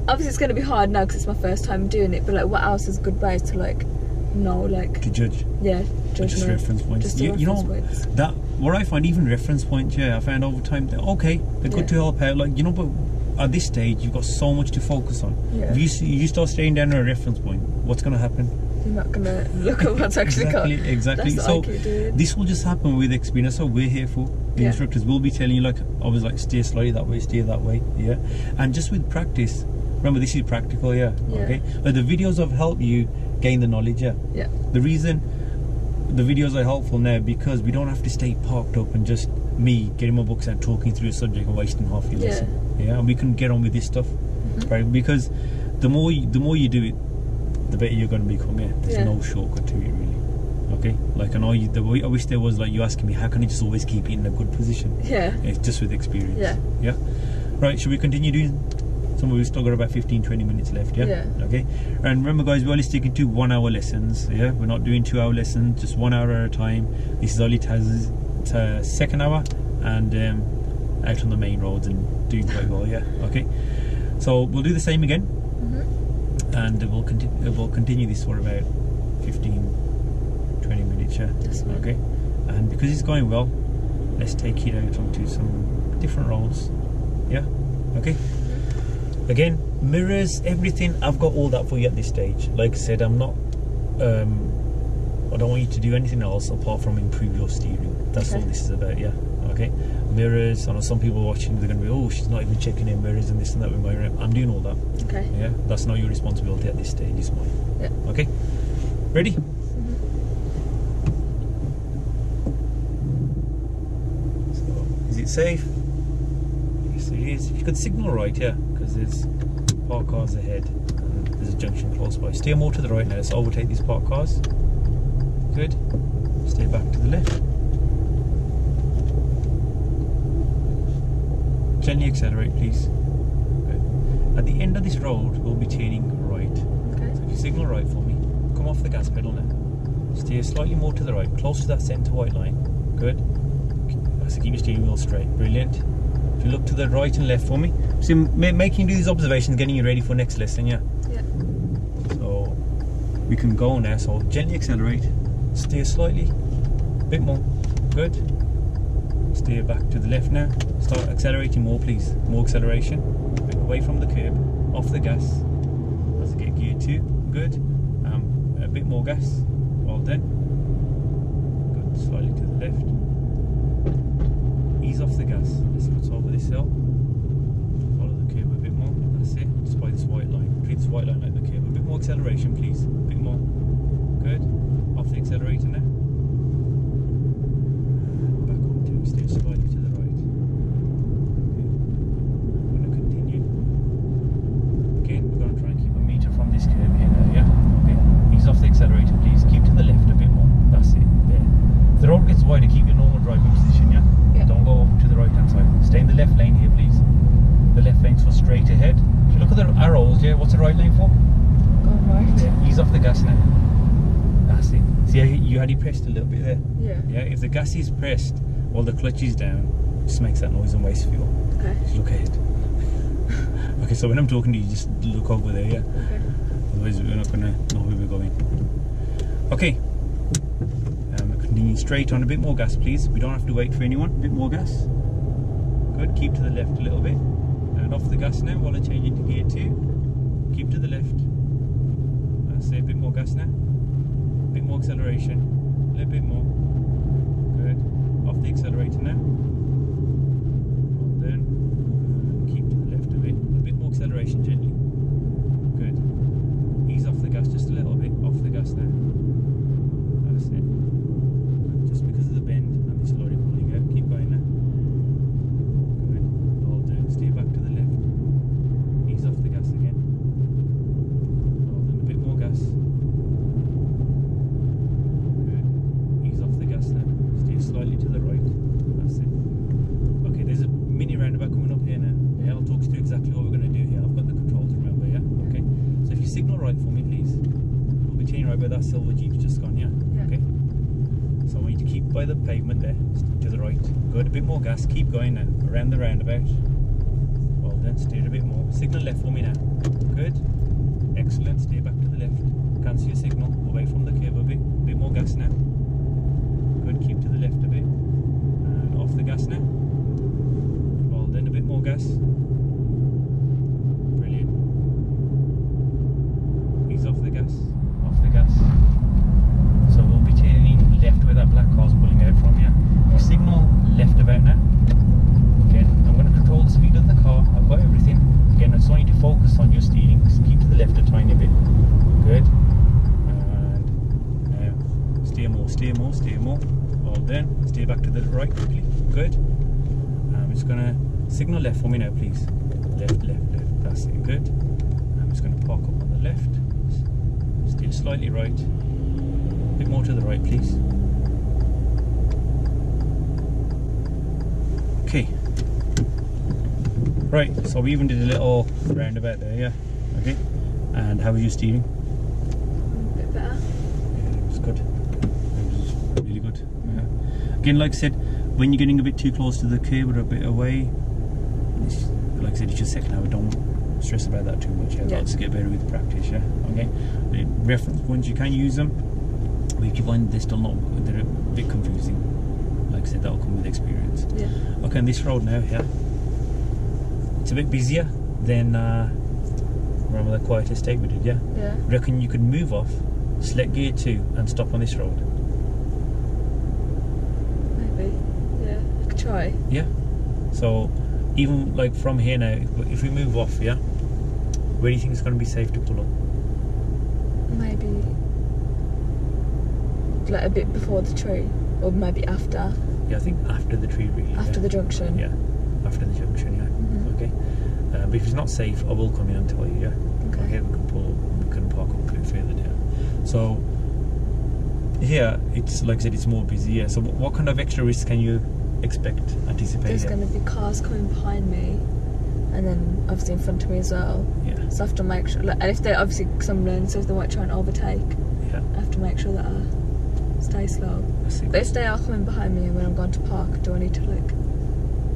obviously it's going to be hard now because it's my first time doing it, but like what else is good ways to like know, like to judge? Yeah, judge. Just reference points. Just you know points. That what I find, even reference points, yeah, I found over time that okay, they're good to help out, like, you know, but at this stage you've got so much to focus on. Yeah. If you start staying down at a reference point, what's going to happen? You're not going to look at what's actually exactly. So this will just happen with experience. So we're here for the instructors will be telling you, like, always, like, steer slightly that way, steer that way, yeah. And just with practice, remember, this is practical, yeah. Okay. Like, the videos have helped you gain the knowledge, yeah. The reason the videos are helpful now, because we don't have to stay parked up and just me getting my books and talking through a subject and wasting half your lesson. Yeah, and we can get on with this stuff, right? Because the more you do it, the better you're going to become. Yeah, there's no shortcut to it, really. Okay, like, I know I wish there was, like, you asking me, how can I just always keep it in a good position? Yeah, it's just with experience. Yeah. Right, should we continue doing? We've still got about 15-20 minutes left, yeah? Okay. And remember, guys, we're only sticking to 1 hour lessons, yeah? We're not doing 2 hour lessons, just 1 hour at a time. This is only Taz's second hour, and out on the main roads and doing quite well, yeah? Okay. So we'll do the same again, and we'll continue this for about 15-20 minutes, yeah? Okay. And because it's going well, let's take it out onto some different roads, yeah? Okay. Again, mirrors, everything, I've got all that for you at this stage. Like I said, I'm not I don't want you to do anything else apart from improve your steering. That's all this is about, yeah. Okay. Mirrors. I know some people watching, they're going to be, oh, she's not even checking her mirrors and this and that. I'm doing all that. Okay. Yeah. That's not your responsibility at this stage. It's mine. Yeah. Okay. Ready? So, is it safe? Yes, it is. If you could signal right, yeah, because there's parked cars ahead and there's a junction close by. Steer more to the right now. Let's overtake these parked cars. Good. Stay back to the left. Gently accelerate, please. Good. At the end of this road, we'll be turning right. Okay. So if you signal right for me, come off the gas pedal now. Steer slightly more to the right, close to that centre white line. Good. So keep your steering wheel straight. Brilliant. If you look to the right and left for me, so making you do these observations, getting you ready for next lesson, yeah? Yeah. So we can go now, so gently accelerate. Steer slightly, a bit more. Good. Steer back to the left now. Start accelerating more, please. More acceleration. Away from the curb. Off the gas. Let's get gear 2. Good. A bit more gas. Well done. Good. Slightly to the left. Ease off the gas. Let's go over this hill. Follow the curb a bit more. That's it. Just by this white line. Treat this white line like the curb. A bit more acceleration, please. A bit more. Good. Off the accelerator now. Back up to steer slightly to the right. Okay. I'm going to continue. Again, we're going to try and keep a meter from this curve here now, yeah? Okay. Ease off the accelerator, please. Keep to the left a bit more. That's it. There. If the road gets wider, keep your normal driving position, yeah? Yeah. Don't go over to the right hand side. Stay in the left lane here, please. The left lane's for straight ahead. If you look at the arrows, yeah, what's the right lane for? Going right. Yeah. Ease off the gas now. That's it. See how you had it pressed a little bit there? Yeah. Yeah, if the gas is pressed while the clutch is down, it just makes that noise and wastes fuel. Okay. Just look ahead. Okay, so when I'm talking to you, just look over there, yeah? Okay. Otherwise we're not going to know where we're going. Okay. Continue straight on, a bit more gas please. We don't have to wait for anyone. A bit more gas. Good, keep to the left a little bit. And off the gas now while I change into gear 2. Keep to the left. That's it, a bit more gas now. A bit more acceleration. A little bit more. Good. Off the accelerator now. Well done. And keep to the left a bit more acceleration gently. Good. Ease off the gas just a little bit. Off the gas now. That's it. Just because of the bend and this lorry pulling out. Keep going now. Good. Well done. Steer back to the left. Ease off the gas again. Well done. A bit more gas. Slightly to the right. That's it. Okay, there's a mini roundabout coming up here now. Yeah, I'll talk to you exactly what we're going to do here. I've got the controls, remember, yeah? Okay. So if you signal right for me, please. We'll be turning right where that silver Jeep's just gone, yeah? Okay. So I want you to keep by the pavement there, to the right. Good, a bit more gas. Keep going now. Around the roundabout. Well done. Steer a bit more. Signal left for me now. Good. Excellent. Steer back to the left. Cancel your signal. Away from the curb a bit. A bit more gas now. Good, keep to the left a bit. And off the gas now. Well, then a bit more gas. Brilliant. Ease off the gas. Off the gas. So we'll be turning left where that black car's pulling out from, yeah? You signal left about now. Again, I'm going to control the speed of the car. I've got everything. Again, I just want you to focus on your steering. Just keep to the left a tiny bit. Good. Steer more, steer more, steer more. Well done. Steer back to the right quickly. Good. I'm just going to signal left for me now, please. Left, left, left. That's it. Good. I'm just going to park up on the left. Steer slightly right. A bit more to the right, please. Okay. Right, so we even did a little roundabout there, yeah? Okay. And how was your steering? A bit better. Yeah, it was good. Really good. Yeah. Again, like I said, when you're getting a bit too close to the curb or a bit away, like I said, it's your second hour. Don't stress about that too much. Yeah, I'll just get better with practice. Yeah. Okay. The reference points, you can use them, but if you find they're still not, they're a bit confusing. Like I said, that'll come with experience. Yeah. Okay, on this road now, yeah, it's a bit busier than remember the quiet estate we did. Yeah. Yeah. Reckon you could move off select gear 2 and stop on this road. Maybe. Yeah, I could try. Yeah. So even like from here now, if we move off, yeah, where do you think it's going to be safe to pull up? Maybe like a bit before the tree, or maybe after. Yeah, I think after the tree, really. After the junction. Yeah, after the junction. Yeah. Okay. But if it's not safe, I will come in and tell you. Yeah. Okay. We can park up a bit further down. So here, it's like I said, it's more busy. Yeah. So what kind of extra risks can you anticipate? There's going to be cars coming behind me, and then obviously in front of me as well. Yeah. So I have to make sure. Like, and if they obviously, because I'm learning, so if they might try and overtake, Yeah. I have to make sure that I stay slow. But if they are coming behind me and when I'm going to park, do I need to like?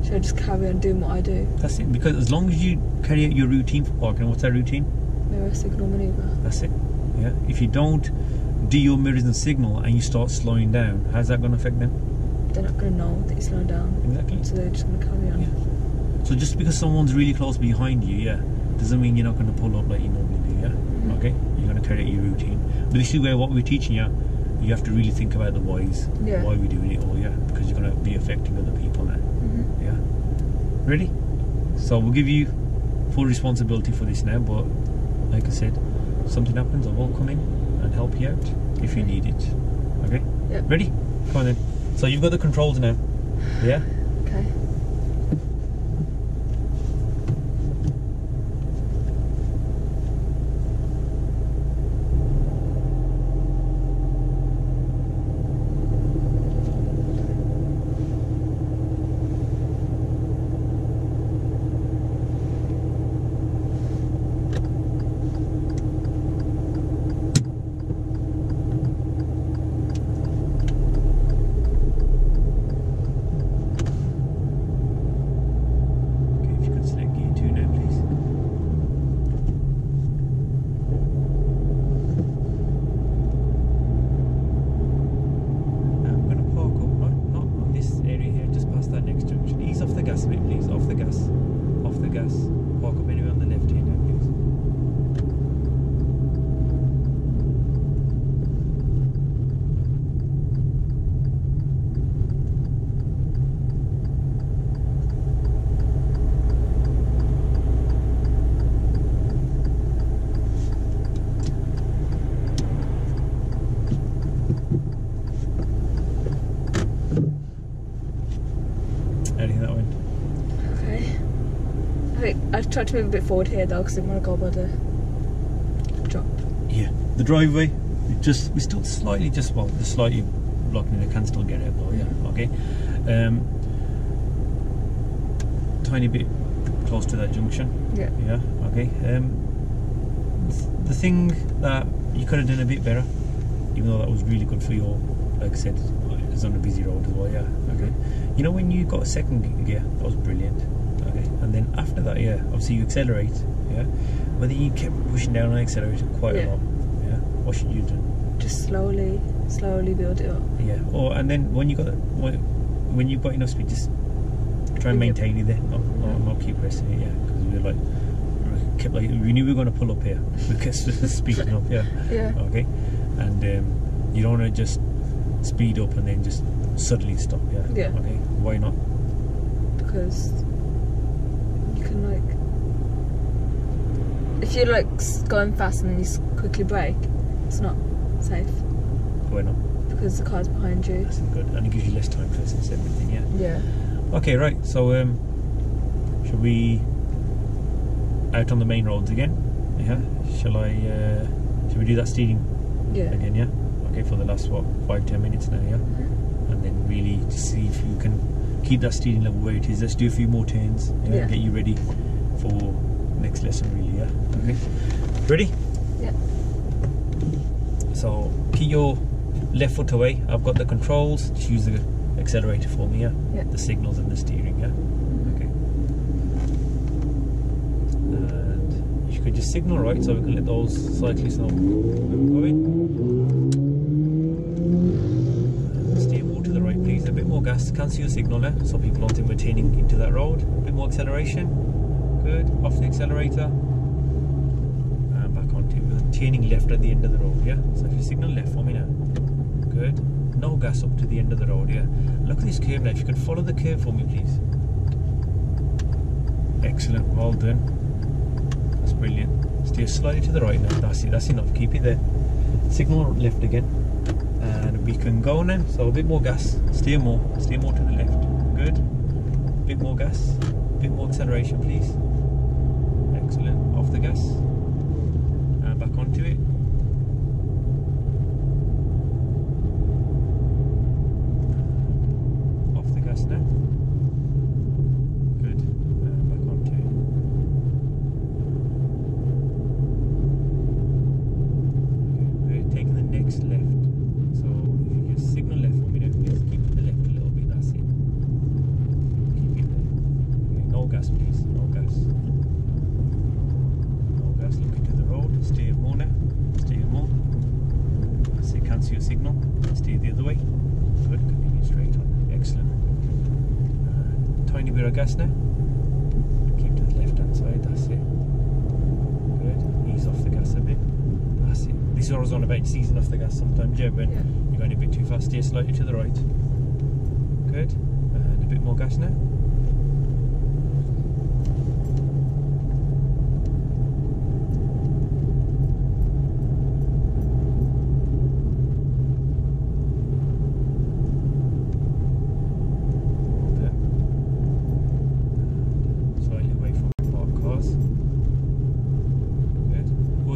Should I just carry on doing what I do? That's it. Because as long as you carry out your routine for parking, what's that routine? Mirror, signal, manoeuvre. That's it. Yeah. If you don't do your mirrors and signal and you start slowing down, how's that going to affect them? They're not going to know that you're slowing down. Exactly. So they're just going to carry on. Yeah. So just because someone's really close behind you, yeah, doesn't mean you're not going to pull up like you normally do, yeah? Okay? You're going to carry out your routine. But this is where what we're teaching you, you have to really think about the whys. Yeah. Why we're doing it all, yeah? Because you're going to be affecting other people now. Yeah? Ready? So we'll give you full responsibility for this now, but like I said, something happens, I will come in and help you out if you need it. Okay? Yep. Ready? Come on then. So you've got the controls now. Yeah? Okay. Okay, if you could select gear 2 now, please. I'm going to park up, not on this area here, just past that next junction. Ease off the gas a bit, please. Off the gas. Off the gas. Park up anywhere on the left here now, please. How do you think that went? Okay. I think I've tried to move a bit forward here though, because I want to go by the drop. Yeah. The driveway, we're still slightly, just slightly blocking it. I can still get out though, yeah. Okay. Tiny bit close to that junction. Yeah. Yeah, okay. The thing that you could have done a bit better, even though that was really good for your, like I said, it's on a busy road as well, yeah, okay. You know when you got a second gear, that was brilliant, okay. And then after that, yeah, obviously you accelerate, yeah. Whether you kept pushing down on the accelerator quite a lot, yeah. What should you do? Just slowly build it up. Yeah. Or and then when you got enough speed, just try and maintain it there, not keep pressing it, yeah. Because we knew we were going to pull up here. We kept speeding up, yeah. Yeah. Okay. And you don't want to just speed up and then just suddenly stop, yeah. Yeah. Okay. Why not? Because you can like, if you're like going fast and then you quickly brake, it's not safe. Why not? Because the car's behind you. That's good, and it gives you less time to assess everything, yeah. Yeah. Okay, right. So should we out on the main roads again? Yeah. Shall we do that steering again? Yeah. Okay, for the last 5-10 minutes now, yeah. And then really to see if you can keep that steering level where it is. Let's do a few more turns. Yeah. Get you ready for next lesson, really. Yeah. Okay. Ready? Yeah. So keep your left foot away. I've got the controls. Just use the accelerator for me. Yeah. Yeah. The signals and the steering. Yeah. Okay. And you could just signal right, so we can let those cyclists know where we're going. Steer more to the right, please. A bit more gas. Cancel your signal now, so people don't think we're turning into that road. A bit more acceleration. Good. Off the accelerator. And back onto it. turning left at the end of the road, yeah? So if you signal left for me now. Good. No gas up to the end of the road, yeah? Look at this curve now. If you could follow the curve for me, please. Excellent. Well done. That's brilliant. Steer slightly to the right now. That's it. That's enough. Keep it there. Signal left again. And we can go now. So a bit more gas. Steer more. Steer more to the left. Good. A bit more gas. A bit more acceleration, please. Excellent. Off the gas. And back onto it. Off the gas now. Good. And back onto it. Okay. We're taking the next left. So if you just signal left for me now, please keep it to the left a little bit. That's it. Keep it there. Okay. No gas, please. No gas. Looking to the road, steer more now, steer more. So cancel your signal, steer the other way. Good, continue straight on. Excellent. Tiny bit of gas now. Keep to the left hand side, that's it. Good, ease off the gas a bit. That's it. This is what I was on about, just easing off the gas sometimes, yeah, when you're going a bit too fast, steer slightly to the right. Good, and a bit more gas now.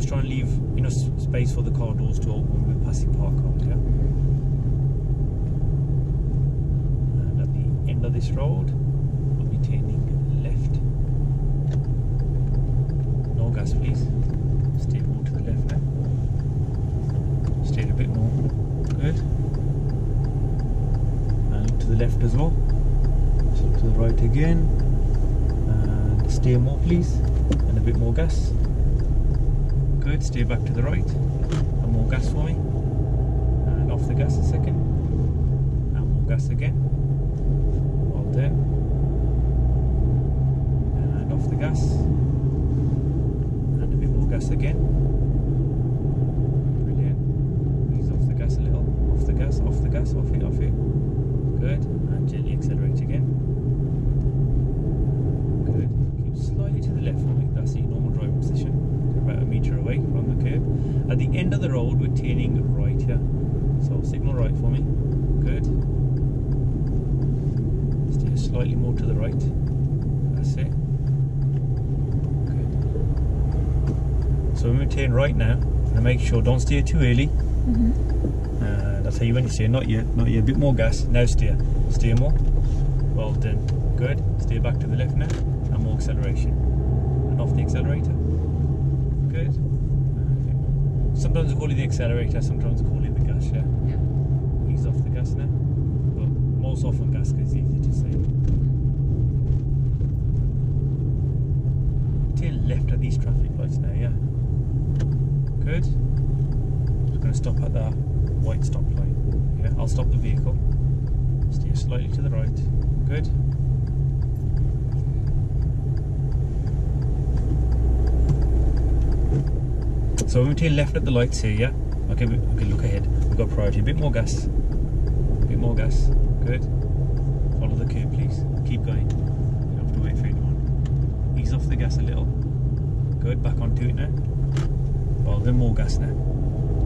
Try and leave enough space for the car doors to open when we're passing parked cars, yeah? And at the end of this road, we'll be turning left. No gas, please. Steer more to the left now. Steer a bit more. Good. And look to the left as well. So look to the right again. And steer more, please. And a bit more gas. Good, steer back to the right, and more gas for me, and off the gas a second, and more gas again, well done, and off the gas, and a bit more gas again, brilliant, ease off the gas a little, off the gas, off the gas, off it, good, and gently accelerate again, good, keep slightly to the left for me, that's the normal driving position. About a metre away from the curb. At the end of the road, we're turning right here. So signal right for me. Good. Steer slightly more to the right. That's it. Good. So when we turn right now, and make sure don't steer too early. That's how you when you steer. Not yet. Not yet. A bit more gas. Now steer. Steer more. Well done. Good. Steer back to the left now, and more acceleration. And off the accelerator. Good. Sometimes I call it the accelerator, sometimes I call it the gas, yeah? Ease off the gas now. But most often gas because it's easy to say. Turn left at these traffic lights now, yeah? Good. We're going to stop at that white stop line. Yeah, I'll stop the vehicle. Steer slightly to the right. Good. So when we turn left at the lights here, yeah? Okay, we can look ahead. We've got priority. A bit more gas. A bit more gas. Good. Follow the curve, please. Keep going. You don't have to wait for anyone. Ease off the gas a little. Good. Back onto it now. Well, then more gas now.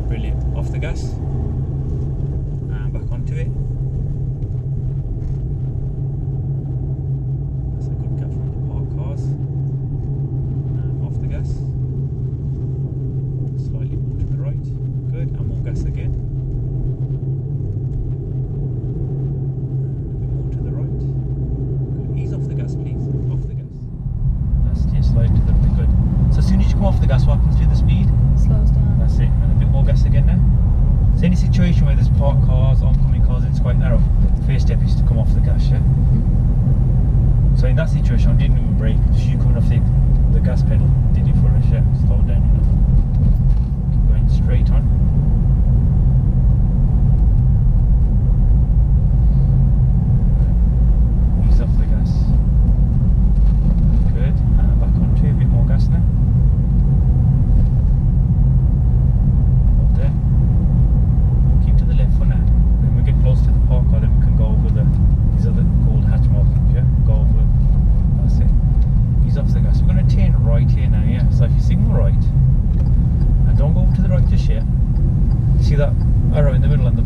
Brilliant. Off the gas. And back onto it. That's a good gap from the parked cars. And off the gas. Slightly more to the right. Good. And more gas again. And a bit more to the right. Good. Ease off the gas, please. Off the gas. That's just slide to the right. Good. So as soon as you come off the gas, what happens to the speed? Slows down. That's it. And a bit more gas again now. So any situation where there's parked cars, oncoming cars, and it's quite narrow, the first step is to come off the gas, yeah? So in that situation, I didn't even brake. Just you coming off the gas pedal did it for us, yeah? Slow down enough. Keep going straight on. Ease off the gas. Good. And back onto it. A bit more gas now.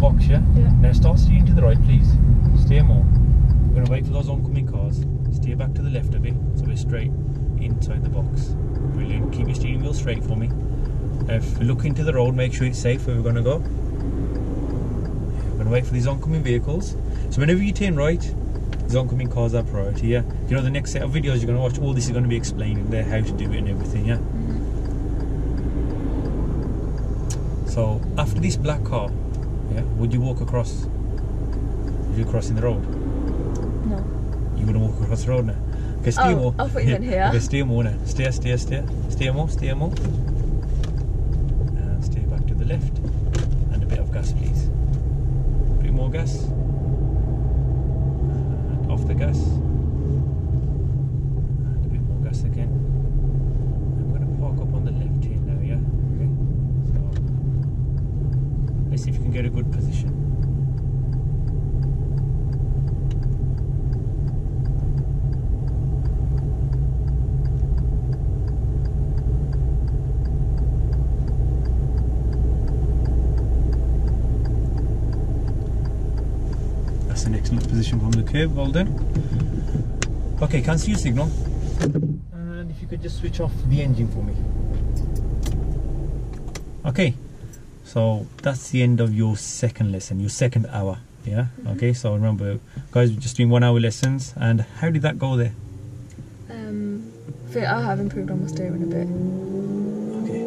box, yeah? Yeah. Now start steering to the right, please. Steer more. We're going to wait for those oncoming cars. Steer back to the left a bit, so we're straight inside the box. Brilliant. Keep your steering wheel straight for me. Now if we look into the road, make sure it's safe where we're going to go. We're going to wait for these oncoming vehicles. So whenever you turn right, these oncoming cars are priority, yeah? You know, the next set of videos you're going to watch, all this is going to be explaining there, how to do it and everything, yeah? So after this black car, yeah, would you walk across? If you're crossing the road? No. You wouldn't walk across the road now? Okay, steer more. I thought you meant here. Okay, steer more now. Steer. Steer more. And steer back to the left. And a bit of gas, please. A bit more gas. And off the gas. And a bit more gas again. I'm going to park up on the left here now, yeah? Okay. So, let's see if you can get a good position. That's an excellent position from the curb, well done. Okay, cancel your signal. And if you could just switch off the engine for me. Okay, so that's the end of your second lesson, your second hour, yeah? Okay, so remember, guys, we're just doing 1 hour lessons, and how did that go there? I have improved on my steering a bit. Okay.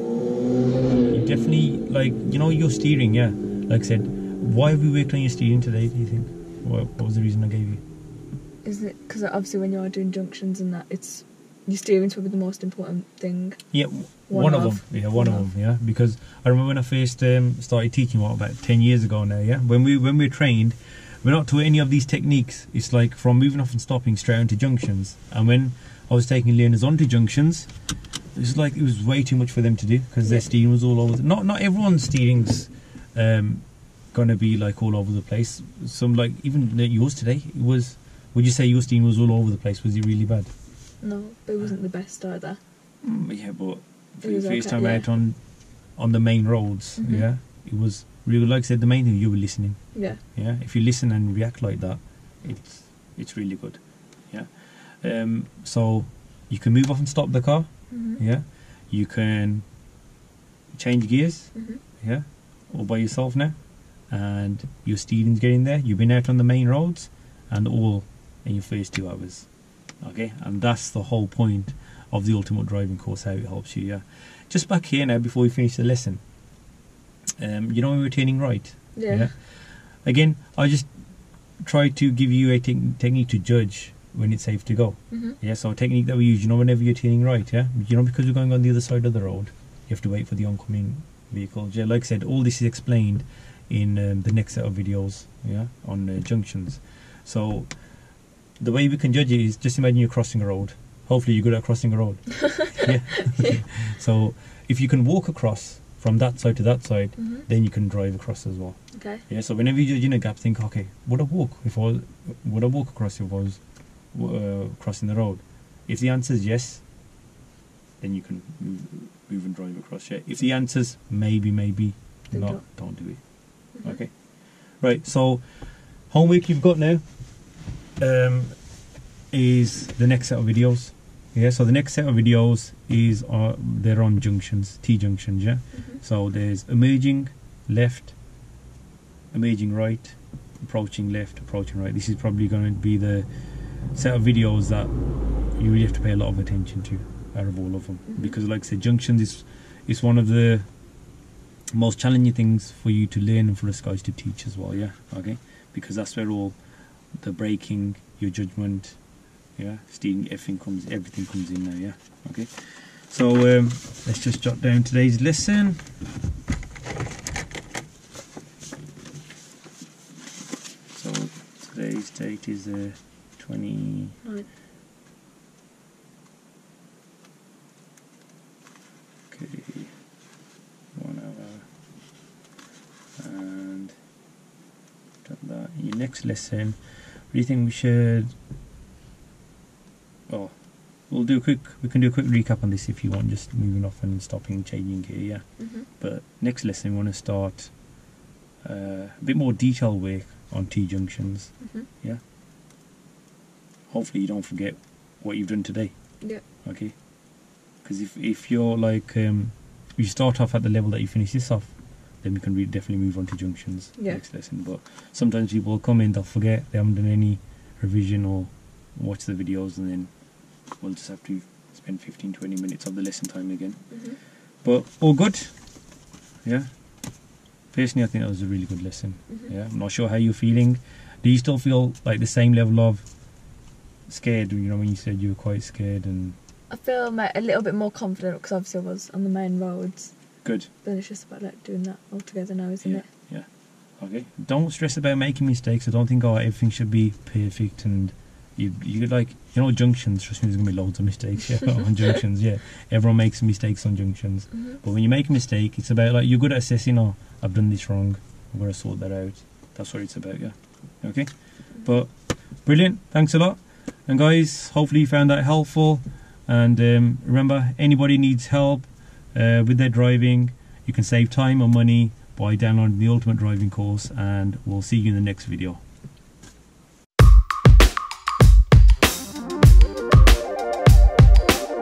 You definitely, like, you know, your steering, yeah? Like I said, why have we worked on your steering today, do you think? What was the reason I gave you? Is it because obviously when you're doing junctions and that, it's your steering's probably the most important thing. Yeah, one of them. Yeah, one of them. Yeah, because I remember when I first started teaching, about 10 years ago now. Yeah, when we're trained, we're not taught any of these techniques. It's like from moving off and stopping straight into junctions. And when I was taking learners onto junctions, it was like it was way too much for them to do because their steering was all over. Not everyone's steering's gonna be like all over the place. Some, like, even yours today, it was. Would you say your steering was all over the place? Was it really bad? No, but it wasn't the best either. Yeah, but for It your was first okay, time yeah. out on the main roads, yeah, it was really, like I said, the main thing, you were listening. Yeah. Yeah, if you listen and react like that, it's really good. Yeah. So you can move off and stop the car. Yeah. You can change gears. Yeah. All by yourself now, and your steering's getting there. You've been out on the main roads, and all in your first 2 hours. Okay, and that's the whole point of the ultimate driving course, how it helps you. Yeah. Just back here now, before we finish the lesson, you know when we're turning right. Yeah. Again, I just try to give you a technique to judge when it's safe to go. Yeah. So a technique that we use, you know, whenever you're turning right. Yeah. You know, because we're going on the other side of the road, you have to wait for the oncoming vehicles. Yeah. Like I said, all this is explained in the next set of videos. Yeah. On junctions. So the way we can judge it is just imagine you're crossing a road. Hopefully you're good at crossing a road. Yeah. So if you can walk across from that side to that side, then you can drive across as well. Okay. Yeah. So whenever you're in a gap, think, okay, would I walk across if I was crossing the road? If the answer is yes, then you can move and drive across. Yeah. If the answer's maybe, Then not, don't do it. Okay. Right. So homework you've got now is the next set of videos. Yeah, so the next set of videos is they're on junctions, T junctions. Yeah. So there's emerging left, emerging right, approaching left, approaching right. This is probably going to be the set of videos that you really have to pay a lot of attention to out of all of them, because, like I said, junctions is one of the most challenging things for you to learn and for us guys to teach as well. Yeah. Okay. Because that's where all the braking, your judgment, yeah, steering, everything comes in there. Yeah. Okay. So let's just jot down today's lesson. So today's date is 20. Okay. 1 hour. And done that. Your next lesson. What do you think we should? Oh, we can do a quick recap on this if you want, just moving off and stopping, changing gear, yeah. But next lesson we want to start a bit more detailed work on T-junctions. Yeah. Hopefully you don't forget what you've done today. Yeah. Okay. Because if you're like, you start off at the level that you finish this off, then we can definitely move on to junctions next lesson. But sometimes people will come in, they'll forget, they haven't done any revision or watch the videos, and then we'll just have to spend 15-20 minutes of the lesson time again. But all good. Yeah. Personally, I think that was a really good lesson. Yeah. I'm not sure how you're feeling. Do you still feel like the same level of scared, you know, when you said you were quite scared? And I feel a little bit more confident because obviously I was on the main roads. Good. But it's just about like doing that all together now, isn't it? Yeah. Okay. Don't stress about making mistakes. I don't think everything should be perfect, and you like, you know, junctions. Trust me, there's gonna be loads of mistakes on junctions. Yeah, everyone makes mistakes on junctions. But when you make a mistake, it's about like you're good at assessing. Oh, I've done this wrong. I'm gonna sort that out. That's what it's about. Yeah. Okay. But brilliant. Thanks a lot. And guys, hopefully you found that helpful. And remember, anybody needs help with their driving, you can save time or money by downloading the Ultimate Driving course, and we'll see you in the next video.